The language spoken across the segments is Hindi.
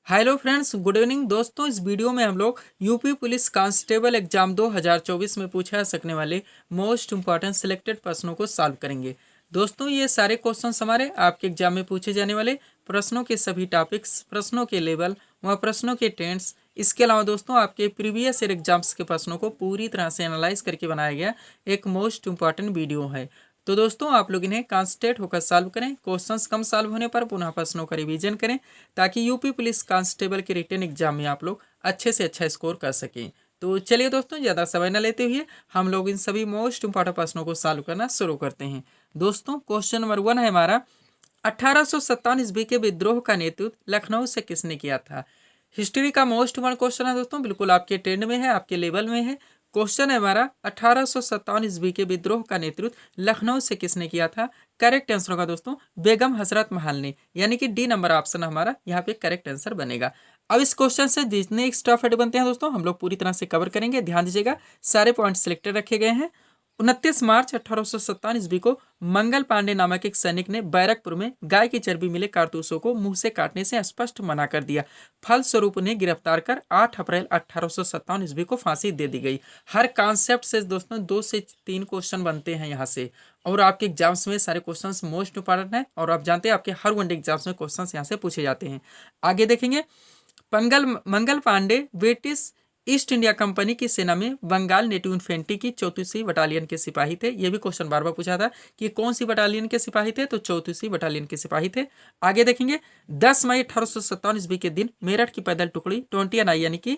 हेलो फ्रेंड्स, गुड इवनिंग दोस्तों। इस वीडियो में हम लोग यूपी पुलिस कांस्टेबल एग्जाम 2024 में पूछा जा सकने वाले मोस्ट इंपॉर्टेंट सिलेक्टेड प्रश्नों को सॉल्व करेंगे। दोस्तों, ये सारे क्वेश्चंस हमारे आपके एग्जाम में पूछे जाने वाले प्रश्नों के सभी टॉपिक्स, प्रश्नों के लेवल व प्रश्नों के टेंस, इसके अलावा दोस्तों आपके प्रीवियस ईयर एग्जाम्स के प्रश्नों को पूरी तरह से एनालाइज करके बनाया गया एक मोस्ट इंपॉर्टेंट वीडियो है। तो दोस्तों, आप लोग इन्हें कॉन्सेंट्रेट होकर सॉल्व करें। क्वेश्चंस कम सॉल्व होने पर पुनः प्रश्नों का रिवीजन करें ताकि यूपी पुलिस कांस्टेबल के रिटन एग्जाम में आप लोग अच्छे से अच्छा स्कोर कर सकें। तो चलिए दोस्तों, ज़्यादा समय न लेते हुए हम लोग इन सभी मोस्ट इंपॉर्टेंट प्रश्नों को सॉल्व करना शुरू करते हैं। दोस्तों, क्वेश्चन नंबर 1 है हमारा, 1857 ईस्वी के विद्रोह का नेतृत्व लखनऊ से किसने किया था। हिस्ट्री का मोस्ट इंपॉर्टेंट क्वेश्चन है दोस्तों, बिल्कुल आपके ट्रेंड में है, आपके लेवल में है। क्वेश्चन है हमारा, 1857 ईस्वी के विद्रोह का नेतृत्व लखनऊ से किसने किया था। करेक्ट आंसर होगा दोस्तों बेगम हजरत महल ने, यानी कि डी नंबर ऑप्शन हमारा यहाँ पे करेक्ट आंसर बनेगा। अब इस क्वेश्चन से जितने एक्स्ट्रा फैक्ट बनते हैं दोस्तों हम लोग पूरी तरह से कवर करेंगे। ध्यान दीजिएगा, सारे पॉइंट सिलेक्टेड रखे गए हैं। 29 मार्च 1857 ईस्वी को मंगल पांडे नामक एक सैनिक ने बैरकपुर में गाय की चर्बी मिले कारतूसों को मुंह से काटने से स्पष्ट मना कर दिया। फलस्वरूप उन्हें गिरफ्तार कर 8 अप्रैल 1857 ईस्वी को फांसी दे दी गई। हर कॉन्सेप्ट से दोस्तों 2 से 3 क्वेश्चन बनते हैं यहाँ से, और आपके एग्जाम्स में सारे क्वेश्चंस मोस्ट इंपॉर्टेंट हैं और आप जानते हैं आपके हर वनडे एग्जाम्स में क्वेश्चंस यहाँ से पूछे जाते हैं। आगे देखेंगे, Mangal Pandey British East India Company की सेना में बंगाल नेटिव इन्फेंट्री की 34वीं बटालियन के सिपाही थे। ये भी क्वेश्चन बार बार पूछा था कि कौन सी बटालियन के सिपाही थे, तो 34वीं बटालियन के सिपाही थे। आगे देखेंगे, 10 मई 1857 ईस्वी के दिन मेरठ की पैदल टुकड़ी 20 यानी कि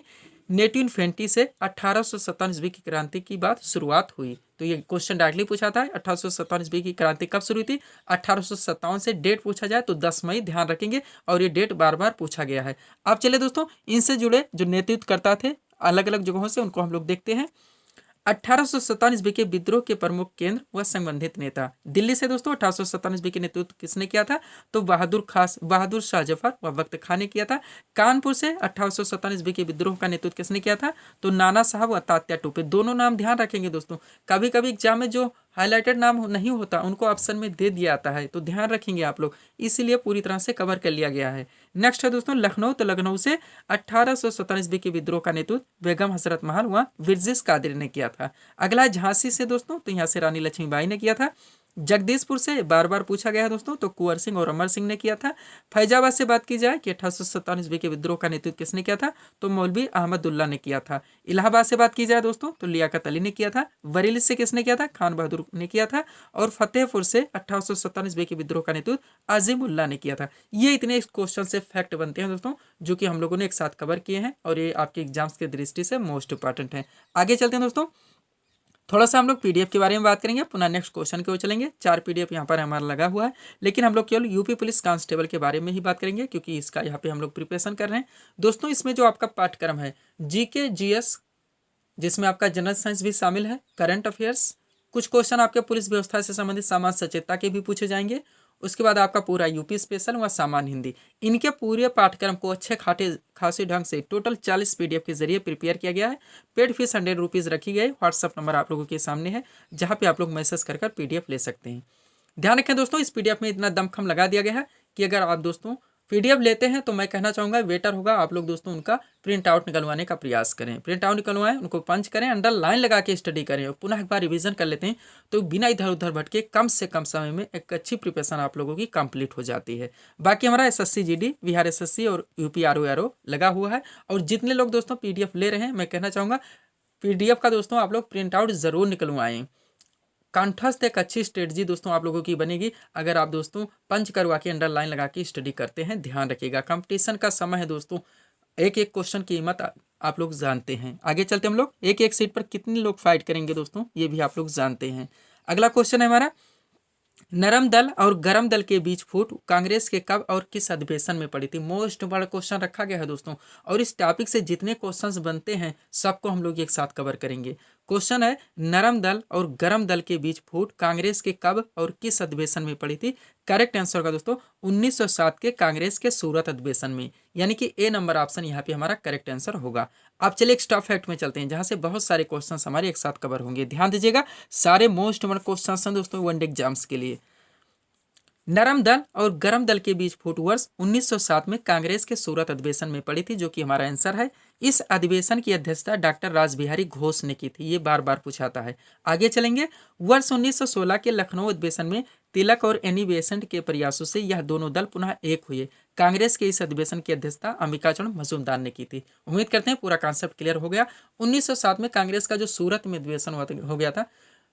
नेटिव इन्फेंट्री से 1857 ईस्वी की क्रांति की बात शुरुआत हुई। तो ये क्वेश्चन डायरेक्टली पूछा था 1857 ईस्वी की क्रांति कब शुरू हुई थी। 1857 से डेट पूछा जाए तो 10 मई ध्यान रखेंगे, और ये डेट बार बार पूछा गया है। अब चले दोस्तों, इनसे जुड़े जो नेतृत्व करता थे अलग अलग जगहों से, उनको हम लोग देखते हैं। 1857 ईस्वी के विद्रोह के प्रमुख केंद्र व संबंधित नेता दिल्ली से दोस्तों 1857 ईस्वी के नेतृत्व किसने किया था, तो बहादुर शाह जफर व वक्त खान ने किया था। कानपुर से 1857 ईस्वी के विद्रोह का नेतृत्व किसने किया था, तो नाना साहब व तात्या टोपे। दोनों नाम ध्यान रखेंगे दोस्तों, कभी कभी एग्जाम में जो हाईलाइटेड नाम नहीं होता उनको ऑप्शन में दे दिया जाता है, तो ध्यान रखेंगे आप लोग, इसीलिए पूरी तरह से कवर कर लिया गया है। नेक्स्ट है दोस्तों लखनऊ, तो लखनऊ से 1857 ईस्वी के विद्रोह का नेतृत्व बेगम हजरत महल व बिरजिस कादरी ने किया था। अगला झांसी से दोस्तों, तो यहाँ से रानी लक्ष्मीबाई ने किया था। जगदीशपुर से बार बार पूछा गया है दोस्तों, तो कुंवर सिंह और अमर सिंह ने किया था। फैजाबाद से बात की जाए कि 1857 ईस्वी के विद्रोह का नेतृत्व किसने किया था, तो मौलवी अहमदुल्ला ने किया था। इलाहाबाद से बात की जाए दोस्तों, तो लियाकत अली ने किया था। बरेली से किसने किया था, खान बहादुर ने किया था। और फतेहपुर से 1857 ईस्वी के विद्रोह का नेतृत्व अजीमुल्ला ने किया था। ये इतने क्वेश्चन से फैक्ट बनते हैं दोस्तों, जो कि हम लोगों ने एक साथ कवर किए हैं, और ये आपके एग्जाम्स की दृष्टि से मोस्ट इंपॉर्टेंट है। आगे चलते हैं दोस्तों, थोड़ा सा हम लोग पीडीएफ के बारे में बात करेंगे, पुनः नेक्स्ट क्वेश्चन की ओर चलेंगे। 4 पीडीएफ यहाँ पर हमारा लगा हुआ है, लेकिन हम लोग केवल यूपी पुलिस कांस्टेबल के बारे में ही बात करेंगे, क्योंकि इसका यहाँ पे हम लोग प्रिपरेशन कर रहे हैं। दोस्तों, इसमें जो आपका पाठ्यक्रम है जीके जीएस, जिसमें आपका जनरल साइंस भी शामिल है, करंट अफेयर्स, कुछ क्वेश्चन आपके पुलिस व्यवस्था से संबंधित समाज सचेतता के भी पूछे जाएंगे। उसके बाद आपका पूरा यूपी स्पेशल व सामान्य हिंदी, इनके पूरे पाठ्यक्रम को अच्छे खासे ढंग से टोटल 40 पीडीएफ के जरिए प्रिपेयर किया गया है। पेड फीस 100 रुपीज़ रखी गई। व्हाट्सअप नंबर आप लोगों के सामने है, जहाँ पे आप लोग मैसेज कर पीडीएफ ले सकते हैं। ध्यान रखें दोस्तों, इस पीडीएफ में इतना दमखम लगा दिया गया है कि अगर आप दोस्तों पीडीएफ लेते हैं तो मैं कहना चाहूँगा बेटर होगा आप लोग दोस्तों उनका प्रिंट आउट निकलवाने का प्रयास करें। प्रिंट आउट निकलवाएं, उनको पंच करें, अंडरलाइन लगा के स्टडी करें, और पुनः एक बार रिवीजन कर लेते हैं, तो बिना इधर उधर भटके कम से कम समय में एक अच्छी प्रिपरेशन आप लोगों की कंप्लीट हो जाती है। बाकी हमारा एसएससी जीडी, बिहार एसएससी और यूपी आरओ लगा हुआ है, और जितने लोग दोस्तों पीडीएफ ले रहे हैं, मैं कहना चाहूँगा पीडीएफ का दोस्तों आप लोग प्रिंट आउट जरूर निकलवाएं। कंठस्थ एक अच्छी स्ट्रेटजी दोस्तों आप लोगों की बनेगी अगर आप दोस्तों पंच करवा के अंडरलाइन लगा के स्टडी करते हैं। ध्यान रखिएगा, कंपटीशन का समय है दोस्तों, एक एक क्वेश्चन की कीमत आप लोग जानते हैं। आगे चलते हम लोग, एक एक सीट पर कितने लोग फाइट करेंगे दोस्तों, ये भी आप लोग जानते हैं। अगला क्वेश्चन है हमारा, नरम दल और गरम दल के बीच फूट कांग्रेस के कब और किस अधिवेशन में पड़ी थी। मोस्ट बड़ा क्वेश्चन रखा गया है दोस्तों, और इस टॉपिक से जितने क्वेश्चंस बनते हैं सबको हम लोग एक साथ कवर करेंगे। क्वेश्चन है, नरम दल और गरम दल के बीच फूट कांग्रेस के कब और किस अधिवेशन में पड़ी थी। करेक्ट आंसर होगा दोस्तों 1907 के कांग्रेस के सूरत अधिवेशन में, यानी कि ए नंबर ऑप्शन यहाँ पे हमारा करेक्ट आंसर होगा। अब चलिए एक स्टॉप फैक्ट में चलते हैं, जहाँ से बहुत सारे क्वेश्चंस हमारे एक साथ कवर होंगे। ध्यान दीजिएगा, सारे मोस्ट इम्पोर्टेंट क्वेश्चंस हैं दोस्तों वनडे एग्जाम्स के लिए। नरम दल और गरम दल के बीच फूट वर्ष 1907 में कांग्रेस के सूरत अधिवेशन में पड़ी थी, जो कि हमारा आंसर है। इस अधिवेशन की अध्यक्षता डॉक्टर रासबिहारी घोष ने की थी। ये बार बार पूछाता है। आगे चलेंगे। वर्ष 1916 के लखनऊ अधिवेशन में तिलक और एनी बेसेंट के प्रयासों से यह दोनों दल पुनः एक हुए। कांग्रेस के इस अधिवेशन की अध्यक्षता अंबिकाचरण मजूमदार ने की थी। उम्मीद करते हैं पूरा कॉन्सेप्ट क्लियर हो गया। 1907 में कांग्रेस का जो सूरत में अधिवेशन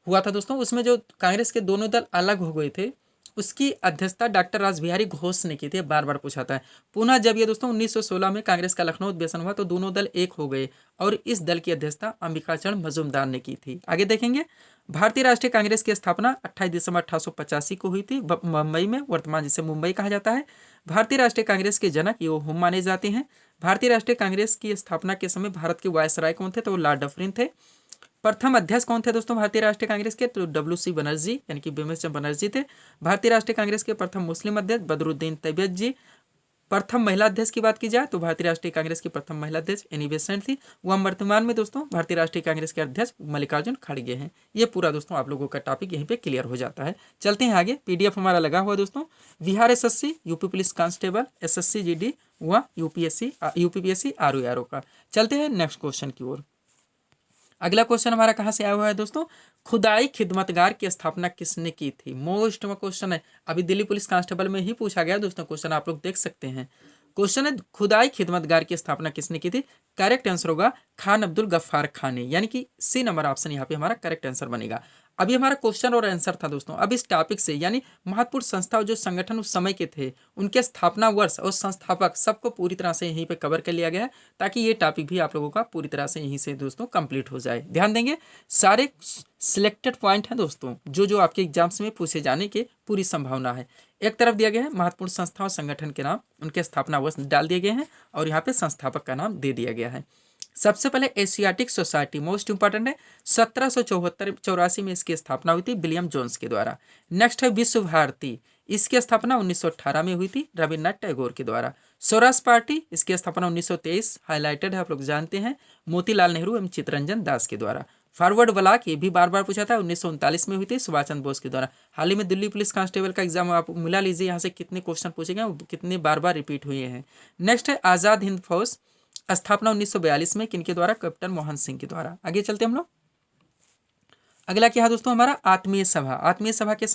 हुआ था दोस्तों, उसमें जो कांग्रेस के दोनों दल अलग हो गए थे, उसकी अध्यक्षता डॉक्टर रासबिहारी घोष ने की थी। बार बार पूछाता है। पुनः जब ये दोस्तों 1916 में कांग्रेस का लखनऊ अधिवेशन हुआ तो दोनों दल एक हो गए और इस दल की अध्यक्षता अंबिकाचरण मजूमदार ने की थी। आगे देखेंगे। भारतीय राष्ट्रीय कांग्रेस की स्थापना 28 दिसंबर 1885 को हुई थी मुंबई में, वर्तमान जिसे मुंबई कहा जाता है। भारतीय राष्ट्रीय कांग्रेस के जनक यो हुम माने जाते हैं। भारतीय राष्ट्रीय कांग्रेस की स्थापना के समय भारत के वायसराय कौन थे? तो वो लॉर्ड डफरिन थे। प्रथम अध्यक्ष कौन थे दोस्तों भारतीय राष्ट्रीय कांग्रेस के? तो WC बनर्जी यानी कि बिमल चंद्र बनर्जी थे। भारतीय राष्ट्रीय कांग्रेस के प्रथम मुस्लिम अध्यक्ष बदरुद्दीन तैयब जी। प्रथम महिला अध्यक्ष की बात की जाए तो भारतीय राष्ट्रीय कांग्रेस की प्रथम महिला अध्यक्ष एनी बेसेंट थी। वह वर्तमान में दोस्तों भारतीय राष्ट्रीय कांग्रेस के अध्यक्ष मल्लिकार्जुन खड़गे हैं। ये पूरा दोस्तों आप लोगों का टॉपिक यहीं पे क्लियर हो जाता है। चलते हैं आगे। PDF हमारा लगा हुआ दोस्तों। Bihar SSC, UP police constable, SSC GD व UPPSC RO का। चलते हैं नेक्स्ट क्वेश्चन की ओर। अगला क्वेश्चन हमारा कहाँ से आया हुआ है दोस्तों? खुदाई खिदमतगार की स्थापना किसने की थी? मोस्ट क्वेश्चन है। अभी दिल्ली पुलिस कांस्टेबल में ही पूछा गया दोस्तों क्वेश्चन, आप लोग देख सकते हैं। क्वेश्चन है खुदाई खिदमतगार की स्थापना किसने की थी? करेक्ट आंसर होगा खान अब्दुल गफ्फार खान ने, यानी कि C नंबर ऑप्शन यहाँ पे हमारा करेक्ट आंसर बनेगा। अभी हमारा क्वेश्चन और आंसर था दोस्तों। अब इस टॉपिक से यानी महत्वपूर्ण संस्था और जो संगठन उस समय के थे, उनके स्थापना वर्ष और संस्थापक सबको पूरी तरह से यहीं पे कवर कर लिया गया है, ताकि ये टॉपिक भी आप लोगों का पूरी तरह से यहीं से दोस्तों कंप्लीट हो जाए। ध्यान देंगे, सारे सिलेक्टेड पॉइंट हैं दोस्तों जो आपके एग्जाम्स में पूछे जाने की पूरी संभावना है। एक तरफ दिया गया है महत्वपूर्ण संस्था और संगठन के नाम, उनके स्थापना वर्ष डाल दिए गए हैं और यहाँ पे संस्थापक का नाम दे दिया गया है। सबसे पहले एशियाटिक सोसाइटी मोस्ट इंपॉर्टेंट है, 1784 में इसकी स्थापना हुई थी विलियम जोन्स के द्वारा। नेक्स्ट है विश्व भारती, इसकी स्थापना 1918 में हुई थी रविन्द्रनाथ टैगोर के द्वारा। स्वराज पार्टी, इसकी स्थापना 1923 हाईलाइटेड है, आप लोग जानते हैं, मोतीलाल नेहरू एवं चित्तरंजन दास के द्वारा। फॉरवर्ड ब्लॉक, ये भी बार बार पूछा था, 1939 में हुई थी सुभाष चंद्र बोस के द्वारा। हाल ही में दिल्ली पुलिस कांस्टेबल का एग्जाम आप मिला लीजिए, यहाँ से कितने क्वेश्चन पूछे गए, कितने बार बार रिपीट हुए हैं। नेक्स्ट है आज़ाद हिंद फौज, स्थापना 1942 में किनके द्वारा? कैप्टन मोहन सिंह के द्वारा। आगे चलते हम लोग। अगला क्या है दोस्तों हमारा? आत्मीय सभा। आत्मीय सभा की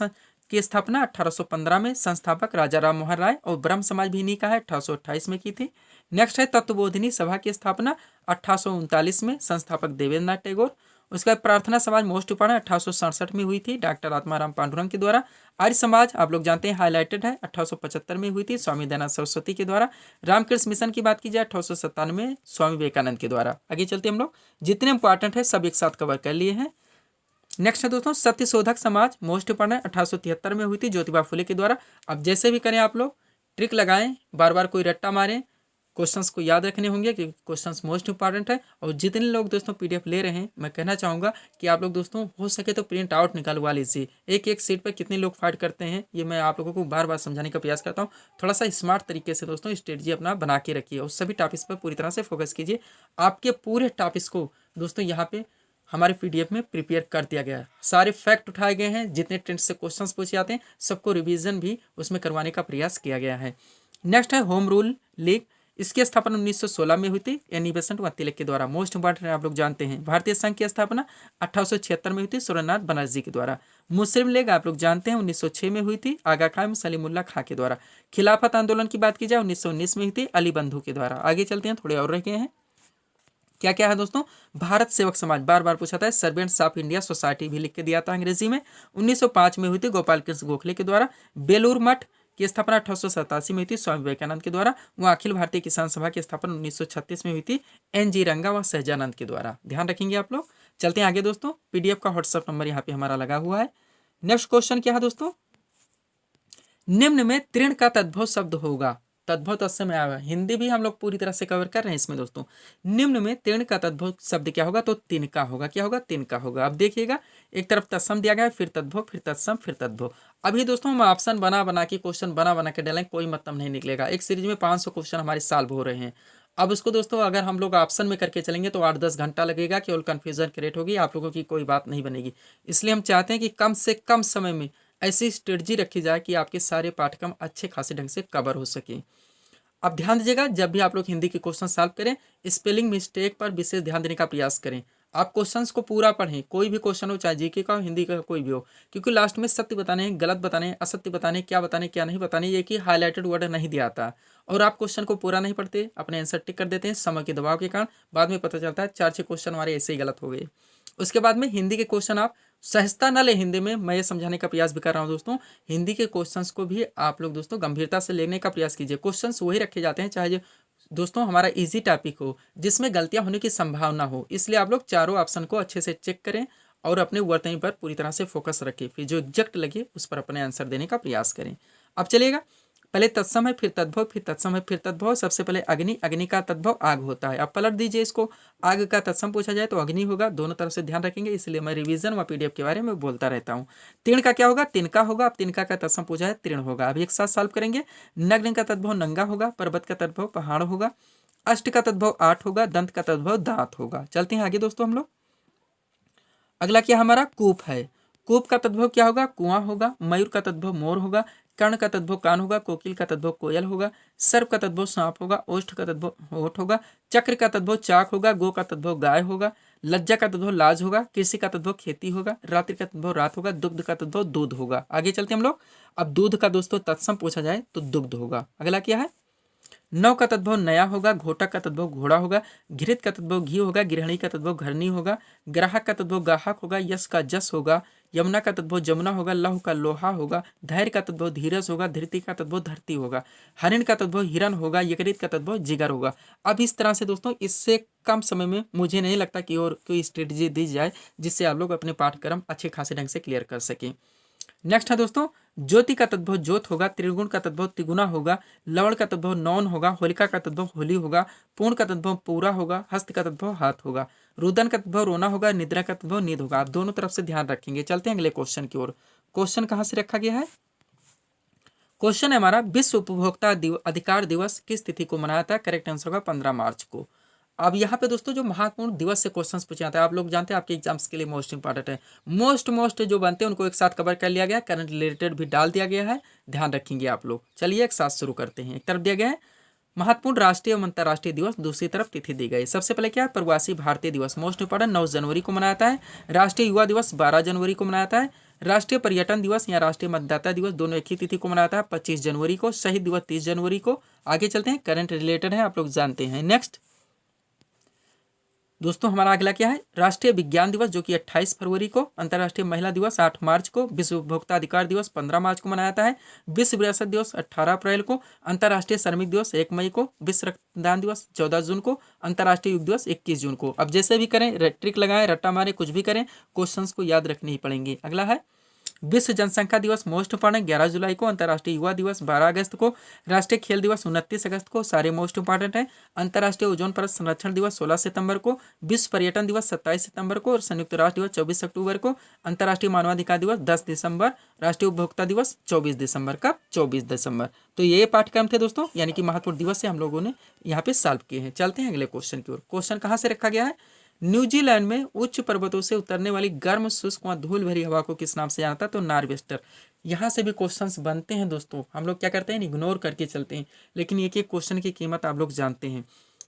स्थापना 1815 में, संस्थापक राजा राम मोहन राय और ब्रह्म समाज भी इन्हीं का है, 1828 में की थी। नेक्स्ट है तत्वबोधिनी सभा की स्थापना 1839 में, संस्थापक देवेंद्र नाथ टैगोर। उसके बाद प्रार्थना समाज मोस्ट इंपॉर्टेंट 1867 में हुई थी डॉक्टर आत्माराम पांडुरंग के द्वारा। आर्य समाज आप लोग जानते हैं हाईलाइटेड है, 1875 में हुई थी स्वामी दयानंद सरस्वती के द्वारा। रामकृष्ण मिशन की बात की जाए 1897 में स्वामी विवेकानंद के द्वारा। आगे चलते हम लोग, जितने इंपॉर्टेंट है सब एक साथ कवर कर लिए हैं। नेक्स्ट है दोस्तों सत्यशोधक समाज मोस्ट इंपॉर्टेंट 1873 में हुई थी ज्योतिबा फुले के द्वारा। अब जैसे भी करें आप लोग ट्रिक लगाएं, बार बार कोई रट्टा मारें, क्वेश्चंस को याद रखने होंगे क्योंकि क्वेश्चंस मोस्ट इंपॉर्टेंट है। और जितने लोग दोस्तों PDF ले रहे हैं, मैं कहना चाहूँगा कि आप लोग दोस्तों हो सके तो प्रिंट आउट निकलवा लीजिए। एक एक सीट पर कितने लोग फाइट करते हैं, ये मैं आप लोगों को बार बार समझाने का प्रयास करता हूँ। थोड़ा सा स्मार्ट तरीके से दोस्तों स्ट्रेटजी अपना बना के रखिए और सभी टॉपिक्स पर पूरी तरह से फोकस कीजिए। आपके पूरे टॉपिक्स को दोस्तों यहाँ पे हमारे PDF में प्रिपेयर कर दिया गया है, सारे फैक्ट उठाए गए हैं, जितने टेंट से क्वेश्चंस पूछे जाते हैं सबको रिवीजन भी उसमें करवाने का प्रयास किया गया है। नेक्स्ट है होम रूल लीग, इसकी स्थापना 1916 में हुई थी एनी बेसेंट व तिलक के द्वारा। मोस्ट इंपॉर्टेंट आप लोग जानते हैं। भारतीय संघ की स्थापना 1876 में हुई थी सुरेंद्रनाथ बनर्जी के द्वारा। मुस्लिम लीग आप लोग जानते हैं 1906 में हुई थी आगा खान सलीमुल्लाह खां के द्वारा। खिलाफत आंदोलन की बात की जाए 1919 में हुई थी अली बंधु के द्वारा। आगे चलते हैं, थोड़े और रह गए हैं। क्या क्या है दोस्तों? भारत सेवक समाज बार बार पूछा था, सर्वेंट्स ऑफ इंडिया सोसाइटी भी लिख के दिया था अंग्रेजी में, 1905 में हुई थी गोपाल कृष्ण गोखले के द्वारा। बेलूर मठ की स्थापना 1887 में हुई थी स्वामी विवेकानंद के द्वारा। वह अखिल भारतीय किसान सभा की स्थापना 1936 में हुई थी NG रंगा व सहजानंद के द्वारा। ध्यान रखेंगे आप लोग। चलते हैं आगे दोस्तों, PDF का व्हाट्सएप नंबर यहाँ पे हमारा लगा हुआ है। नेक्स्ट क्वेश्चन क्या है दोस्तों? निम्न में तृण का तद्भव शब्द होगा। तद्भव तत्सम में आया, हिंदी भी हम लोग पूरी तरह से कवर कर रहे हैं इसमें दोस्तों। निम्न में तृण का तद्भव शब्द क्या होगा? तो तिनका होगा। क्या होगा? तिनका होगा। अब देखिएगा, एक तरफ तत्सम दिया गया है, फिर तद्भव, फिर तत्सम, फिर तद्भव। अभी दोस्तों हम ऑप्शन बना बना के क्वेश्चन बना बना के डालें, कोई मतलब नहीं निकलेगा। एक सीरीज में 500 क्वेश्चन हमारे सॉल्व हो रहे हैं। अब उसको दोस्तों अगर हम लोग ऑप्शन में करके चलेंगे तो 8-10 घंटा लगेगा, केवल कन्फ्यूजन क्रिएट होगी, आप लोगों की कोई बात नहीं बनेगी। इसलिए हम चाहते हैं कि कम से कम समय में ऐसी स्ट्रेटजी रखी जाए कि आपके सारे पाठ्यक्रम अच्छे खासे ढंग से कवर हो सके। अब ध्यान दीजिएगा, जब भी आप लोग हिंदी के क्वेश्चन सॉल्व करें, स्पेलिंग मिस्टेक पर विशेष ध्यान देने का प्रयास करें। आप क्वेश्चंस को पूरा पढ़ें, कोई भी क्वेश्चन हो, चाहे जीके का हो, हिंदी का कोई भी हो, क्योंकि लास्ट में सत्य बताने हैं, गलत बताने हैं, असत्य बताने हैं, क्या बताने क्या नहीं बताने, ये कि हाईलाइटेड वर्ड नहीं दिया आता और आप क्वेश्चन को पूरा नहीं पढ़ते, अपने आंसर टिक कर देते हैं समय के दबाव के कारण। बाद में पता चलता है 4-6 क्वेश्चन हमारे ऐसे ही गलत हो गए। उसके बाद में हिंदी के क्वेश्चन आप सहजता न ले, हिंदी में मैं ये समझाने का प्रयास भी कर रहा हूँ दोस्तों। हिंदी के क्वेश्चंस को भी आप लोग दोस्तों गंभीरता से लेने का प्रयास कीजिए। क्वेश्चंस वही रखे जाते हैं चाहे जो दोस्तों हमारा इजी टॉपिक हो, जिसमें गलतियां होने की संभावना हो, इसलिए आप लोग चारों ऑप्शन को अच्छे से चेक करें और अपने वर्तनी पर पूरी तरह से फोकस रखें, फिर जो एग्जैक्ट लगे उस पर अपने आंसर देने का प्रयास करें। अब चलिएगा, पहले तत्सम है, फिर तद्भव, फिर तत्सम है, फिर तद्भव। सबसे पहले अग्नि, अग्नि का तद्भव आग होता है। अब पलट दीजिए इसको, आग का तत्सम पूछा जाए तो अग्नि होगा। दोनों तरफ से ध्यान रखेंगे, इसलिए मैं रिवीजन व पीडीएफ के बारे में बोलता रहता हूँ। तीर्ण का क्या होगा? तिनका होगा। अब तिनका का तत्सम पूछा है, तीर्ण होगा। अभी एक साथ सॉल्व करेंगे। नग्न का तद्भव नंगा होगा। पर्वत का तद्भव पहाड़ होगा। अष्ट का तद्भव 8 होगा। दंत का तद्भव दांत होगा। चलते हैं आगे दोस्तों हम लोग। अगला क्या हमारा कूप है। कूप का तद्भव क्या होगा? कुआं होगा। मयूर का तद्भव मोर होगा। कर्ण का तद्भव कान होगा। कोकिल का तद्भव कोयल होगा। सर्प का तद्भव सांप होगा। ओष्ठ का तद्भव ओठ होगा। चक्र का तद्भव चाक होगा। गो का तद्भव गाय होगा। लज्जा का तद्भव लाज होगा। कृषि का तद्भव खेती होगा। रात्रि का तद्भव रात होगा। दुग्ध का तद्भव दूध होगा। आगे चलते हम लोग। अब दूध का दोस्तों तत्सम पूछा जाए तो दुग्ध होगा। अगला क्या है? नव का तद्भव नया होगा। घोटा का तद्भव घोड़ा होगा। घृत का तद्भव घी होगा। गृहिणी का तद्भव घरनी होगा। ग्राहक का तद्भव ग्राहक होगा। यश का जस होगा। यमुना का तद्भव जमुना होगा। लौह का लोहा होगा। धैर्य का तद्भव धीरज होगा। धृति का तद्भव धरती होगा। हरिण का तद्भव हिरण होगा। यकृत का तद्भव जिगर होगा। अब इस तरह से दोस्तों इससे कम समय में मुझे नहीं लगता कि और कोई स्ट्रेटजी दी जाए जिससे आप लोग अपने पाठ्यक्रम अच्छे खासे ढंग से क्लियर कर सकें। नेक्स्ट है दोस्तों, ज्योति का तद्भव ज्योत होगा। त्रिगुण का तद्भव तिगुना होगा। लवण का तद्भव नौन होगा। होलिका का तद्भव होली होगा। पूर्ण का तद्भव पूरा होगा। हस्त का तद्भव हाथ होगा। रुदन का तद्भव रोना होगा। निद्रा का तद्भव नींद होगा। आप दोनों तरफ से ध्यान रखेंगे। चलते हैं अगले क्वेश्चन की ओर। क्वेश्चन कहाँ से रखा गया है? क्वेश्चन है हमारा, विश्व उपभोक्ता अधिकार दिवस किस तिथि को मनाया था? करेक्ट आंसर होगा 15 मार्च को। अब यहाँ पे दोस्तों जो महत्वपूर्ण दिवस से क्वेश्चंस पूछे जाते हैं, आप लोग जानते हैं आपके एग्जाम्स के लिए मोस्ट इंपॉर्टेंट है। मोस्ट जो बनते हैं उनको एक साथ कवर कर लिया गया है। करंट रिलेटेड भी डाल दिया गया है, ध्यान रखेंगे आप लोग। चलिए एक साथ शुरू करते हैं। एक तरफ दिया गया है महत्वपूर्ण राष्ट्रीय एवं अंतर्राष्ट्रीय दिवस, दूसरी तरफ तिथि दी गई। सबसे पहले क्या है? प्रवासी भारतीय दिवस मोस्ट इंपॉर्टेंट 9 जनवरी को मनाया जाता है। राष्ट्रीय युवा दिवस 12 जनवरी को मनाया जाता है। राष्ट्रीय पर्यटन दिवस या राष्ट्रीय मतदाता दिवस दोनों एक ही तिथि को मनाया जाता है, 25 जनवरी को। शहीद दिवस 30 जनवरी को। आगे चलते हैं, करंट रिलेटेड है, आप लोग जानते हैं। नेक्स्ट दोस्तों हमारा अगला क्या है? राष्ट्रीय विज्ञान दिवस जो कि 28 फरवरी को। अंतर्राष्ट्रीय महिला दिवस 8 मार्च को। विश्व उपभोक्ता अधिकार दिवस 15 मार्च को मनाया जाता है। विश्व विरासत दिवस 18 अप्रैल को। अंतर्राष्ट्रीय श्रमिक दिवस 1 मई को। विश्व रक्तदान दिवस 14 जून को। अंतर्राष्ट्रीय योग दिवस 21 जून को। अब जैसे भी करें, ट्रिक लगाएं, रट्टा मारें, कुछ भी करें, क्वेश्चन को याद रखने ही पड़ेंगे। अगला है विश्व जनसंख्या दिवस मोस्ट इंपॉर्टेंट 11 जुलाई को। अंतर्राष्ट्रीय युवा दिवस 12 अगस्त को। राष्ट्रीय खेल दिवस 29 अगस्त को। सारे मोस्ट इंपॉर्टेंट है। अंतर्राष्ट्रीय ओजोन परत संरक्षण दिवस 16 सितंबर को। विश्व पर्यटन दिवस 27 सितंबर को। और संयुक्त राष्ट्र दिवस 24 अक्टूबर को। अंतर्राष्ट्रीय मानवाधिकार दिवस 10 दिसंबर। राष्ट्रीय उपभोक्ता दिवस 24 दिसंबर का 24 दिसंबर। तो ये पाठ्यक्रम थे दोस्तों, यानी कि महत्वपूर्ण दिवस से हम लोगों ने यहाँ पे सॉल्व किए हैं। चलते हैं अगले क्वेश्चन की ओर। क्वेश्चन कहाँ से रखा गया है? न्यूजीलैंड में उच्च पर्वतों से उतरने वाली गर्म शुष्क व धूल भरी हवा को किस नाम से जाना था? तो नॉर्वेस्टर। यहाँ से भी क्वेश्चंस बनते हैं दोस्तों, हम लोग क्या करते हैं? इग्नोर करके चलते हैं, लेकिन एक एक क्वेश्चन की कीमत आप लोग जानते हैं।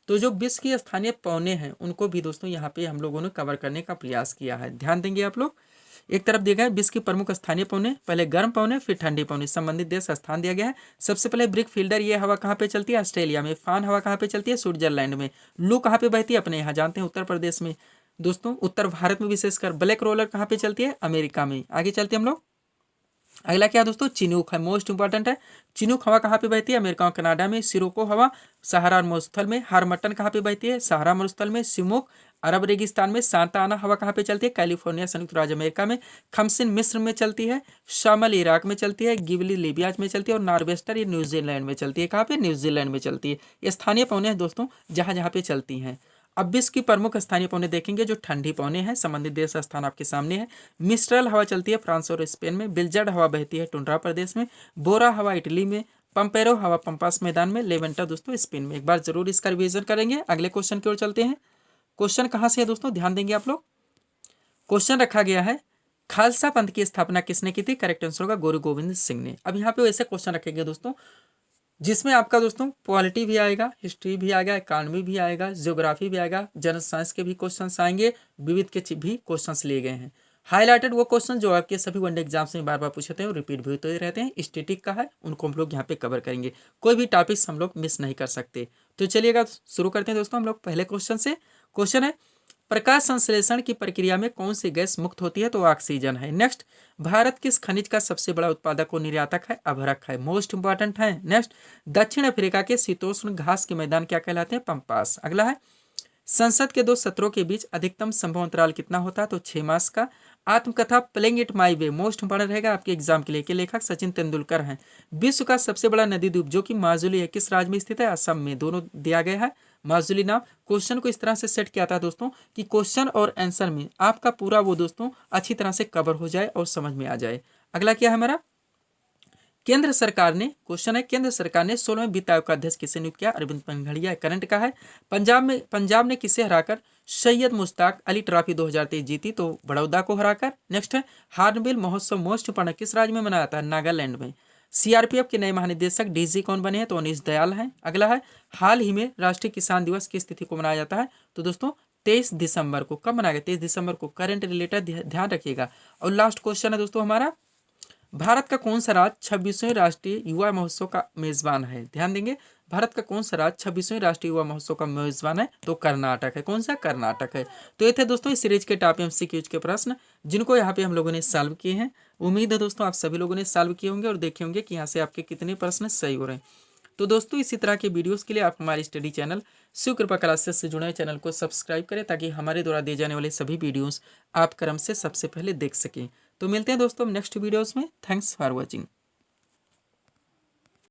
तो जो विश्व की स्थानीय पौने हैं उनको भी दोस्तों यहाँ पे हम लोगों ने कवर करने का प्रयास किया है, ध्यान देंगे आप लोग। एक तरफ दिया गया है विश्व की प्रमुख स्थानीय पौने, पहले गर्म पौने फिर ठंडी पौने, संबंधित देश स्थान दिया गया है। सबसे पहले ब्रिक फील्डर, ये हवा कहाँ पे चलती है? ऑस्ट्रेलिया में। फान हवा कहाँ पे चलती है? स्विट्जरलैंड में। लू कहाँ पे बहती है? अपने यहाँ जानते हैं उत्तर प्रदेश में। दोस्तों उत्तर भारत में विशेषकर ब्लैक रोलर कहाँ पे चलती है? अमेरिका में। आगे चलते हम लोग। अगला क्या दोस्तों? चिनूक है, मोस्ट इंपॉर्टेंट है। चिनूक हवा कहाँ पे बहती है? अमेरिका और कनाडा में। सिरोको हवा सहारा मरुस्थल में। हारमटन कहाँ पे बहती है? सहारा मरुस्थल में। सिमुक अरब रेगिस्तान में। सांता आना हवा कहाँ पे चलती है? कैलिफोर्निया संयुक्त राज्य अमेरिका में। खमसिन मिस्र में चलती है। शामल इराक में चलती है। गिबली लीबिया में चलती है। और नॉर्वेस्टर ये न्यूजीलैंड में चलती है। कहाँ पे? न्यूजीलैंड में चलती है। ये स्थानीय पौने हैं दोस्तों, जहाँ जहाँ पे चलती हैं। अब विश्व की प्रमुख स्थानीय पौने देखेंगे जो ठंडी पौने हैं, संबंधित देश स्थान आपके सामने है। मिस्ट्रल हवा चलती है फ्रांस और स्पेन में। बिलजर्ड हवा बहती है टुंड्रा प्रदेश में। बोरा हवा इटली में। पंपेरो हवा पंपास मैदान में। लेवेंटा दोस्तों स्पेन में। एक बार जरूर इसका रिवीजन करेंगे। अगले क्वेश्चन की ओर चलते हैं। क्वेश्चन कहाँ से है दोस्तों? ध्यान देंगे आप लोग। क्वेश्चन रखा गया है खालसा पंथ की स्थापना किसने की थी? करेक्ट आंसर होगा गुरु गोविंद सिंह ने। अब यहाँ पे वैसे क्वेश्चन रखेंगे दोस्तों जिसमें आपका दोस्तों पॉलिटी भी आएगा, हिस्ट्री भी आएगा, इकोनॉमी भी आएगा, ज्योग्राफी भी आएगा, जनरल साइंस के भी क्वेश्चंस आएंगे, विविध के भी क्वेश्चंस लिए गए हैं। हाईलाइटेड वो क्वेश्चन जो आपके सभी वनडे एग्जाम्स में बार बार पूछे थे और रिपीट भी होते रहते हैं, स्टैटिक का है, उनको हम लोग यहाँ पे कवर करेंगे। कोई भी टॉपिक्स हम लोग मिस नहीं कर सकते। तो चलिएगा शुरू करते हैं दोस्तों हम लोग पहले क्वेश्चन से। क्वेश्चन है प्रकाश संश्लेषण की प्रक्रिया में कौन सी गैस मुक्त होती है? तो ऑक्सीजन है। नेक्स्ट, भारत किस खनिज का सबसे बड़ा उत्पादक और निर्यातक है? अभ्रक है, मोस्ट इंपॉर्टेंट है। नेक्स्ट, दक्षिण अफ्रीका के शीतोष्ण घास के मैदान क्या कहलाते हैं? पंपास। अगला है संसद के दो सत्रों के बीच अधिकतम संभव अंतराल कितना होता है? तो 6 मास का। आत्मकथा playing it my way most important रहेगा आपके एग्जाम के लिए, कि लेखक सचिन तेंदुलकर हैं। विश्व का सबसे बड़ा नदी द्वीप जो कि माजुली है, किस राज्य में स्थित है? असम में। दोनों दिया गया है माजुली नाम। क्वेश्चन को इस तरह से सेट किया था दोस्तों कि क्वेश्चन और आंसर में आपका पूरा वो दोस्तों अच्छी तरह से कवर हो जाए और समझ में आ जाए। अगला क्या है हमारा, केंद्र सरकार ने, क्वेश्चन है केंद्र सरकार ने 16वें वित्त आयोग का अध्यक्ष किसे नियुक्त किया? अरविंद पनघड़िया। करंट का है पंजाब ने किसे हराकर सैयद मुश्ताक अली ट्रॉफी 2023 जीती? तो बड़ौदा को हराकर। नेक्स्ट है हार्नबिल महोत्सव मोस्ट इंपॉर्टेंट किस राज्य में मनाया था? नागालैंड में। सीआरपीएफ के नए महानिदेशक डीजी कौन बने हैं? तो अनीश दयाल हैं। अगला है हाल ही में राष्ट्रीय किसान दिवस किस तिथि को मनाया जाता है? तो दोस्तों 23 दिसंबर को। कब मनाया गया? 23 दिसंबर को। करंट रिलेटेड ध्यान रखिएगा। और लास्ट क्वेश्चन है दोस्तों हमारा, भारत का कौन सा राज्य 26वें राष्ट्रीय युवा महोत्सव का मेजबान है? ध्यान देंगे, भारत का कौन सा राज्य 26वें राष्ट्रीय युवा महोत्सव का मेजबान है? तो कर्नाटक है। कौन सा? कर्नाटक है। तो ये थे दोस्तों इस सीरीज के टॉप एमसीक्यूज के प्रश्न जिनको यहाँ पे हम लोगों ने सॉल्व किए हैं। उम्मीद है दोस्तों आप सभी लोगों ने सॉल्व किए होंगे और देखे होंगे कि यहाँ से आपके कितने प्रश्न सही हो रहे हैं। तो दोस्तों इसी तरह के वीडियोस के लिए आप हमारे स्टडी चैनल शिव कृपा क्लासेस से जुड़े चैनल को सब्सक्राइब करें ताकि हमारे द्वारा दिए जाने वाले सभी वीडियोस आप क्रम से सबसे पहले देख सकें। तो मिलते हैं दोस्तों नेक्स्ट वीडियोस में। Thanks for watching.